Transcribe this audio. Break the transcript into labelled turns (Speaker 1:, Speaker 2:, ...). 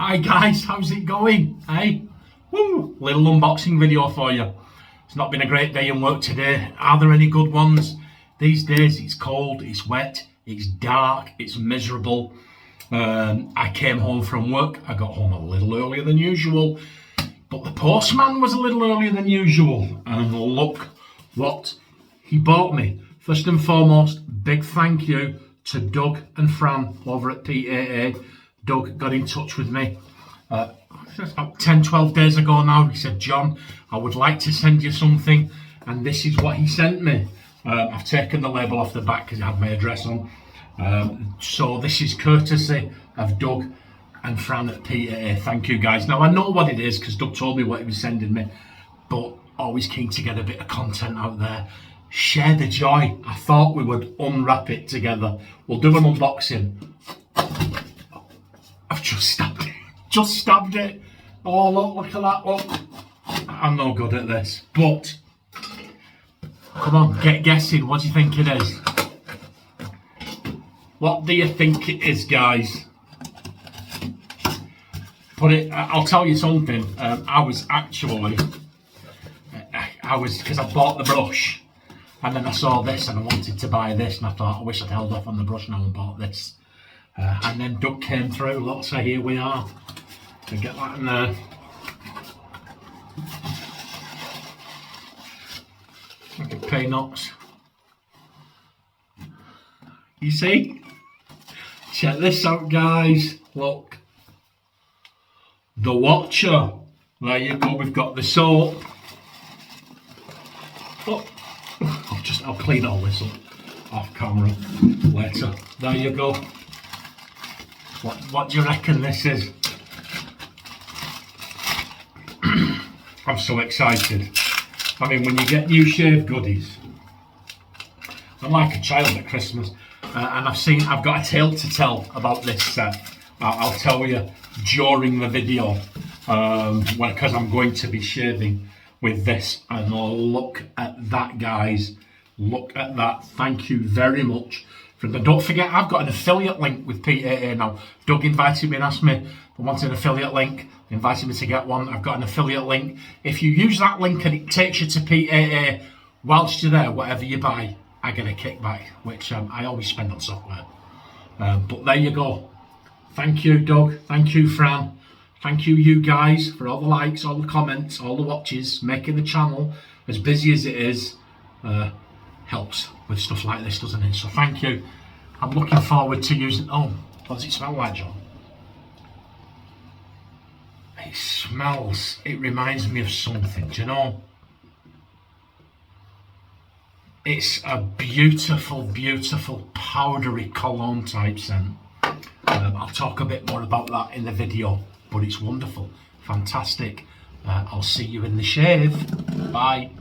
Speaker 1: Hi guys, how's it going? Hey? Woo! Little unboxing video for you. It's not been a great day in work today. Are there any good ones? These days it's cold, it's wet, it's dark, it's miserable. I came home from work. I got home a little earlier than usual, but the postman was a little earlier than usual. And look what he bought me. First and foremost, big thank you to Doug and Fran over at PAA. Doug got in touch with me about 10-12 days ago now. He said, John, I would like to send you something, and this is what he sent me. I've taken the label off the back because it had my address on. So this is courtesy of Doug and Fran at PAA. Thank you guys. Now I know what it is because Doug told me what he was sending me, but always keen to get a bit of content out there. Share the joy. I thought we would unwrap it together. We'll do an unboxing. I've just stabbed it. Just stabbed it. Oh look at that. Look. I'm no good at this, but come on, get guessing. What do you think it is? What do you think it is, guys? I'll tell you something. Because I bought the brush, and then I saw this and I wanted to buy this, and I thought I wish I'd held off on the brush now and bought this. And then Doug came through. Look, so here we are. So get that in there. Like a peanuts. You see? Check this out, guys. Look. The Watcher. There you go. We've got the soap. Oh. I'll clean all this up off camera later. There you go. What do you reckon this is? I'm so excited. I mean, when you get new shave goodies, I'm like a child at Christmas. And I've got a tale to tell about this set. I'll tell you during the video, because I'm going to be shaving with this. And look at that, guys. Look at that. Thank you very much. Don't forget, I've got an affiliate link with PAA now. Doug invited me and asked me if I wanted an affiliate link. He invited me to get one. I've got an affiliate link. If you use that link and it takes you to PAA, whilst you're there, whatever you buy, I get a kickback, which I always spend on software. But there you go. Thank you, Doug. Thank you, Fran. Thank you, you guys, for all the likes, all the comments, all the watches, making the channel as busy as it is. Helps with stuff like this, doesn't it? So thank you. I'm looking forward to using. Oh, what does it smell like, John? It reminds me of something, do you know? It's a beautiful, beautiful powdery cologne type scent. I'll talk a bit more about that in the video, but it's wonderful, fantastic. I'll see you in the shave. Bye.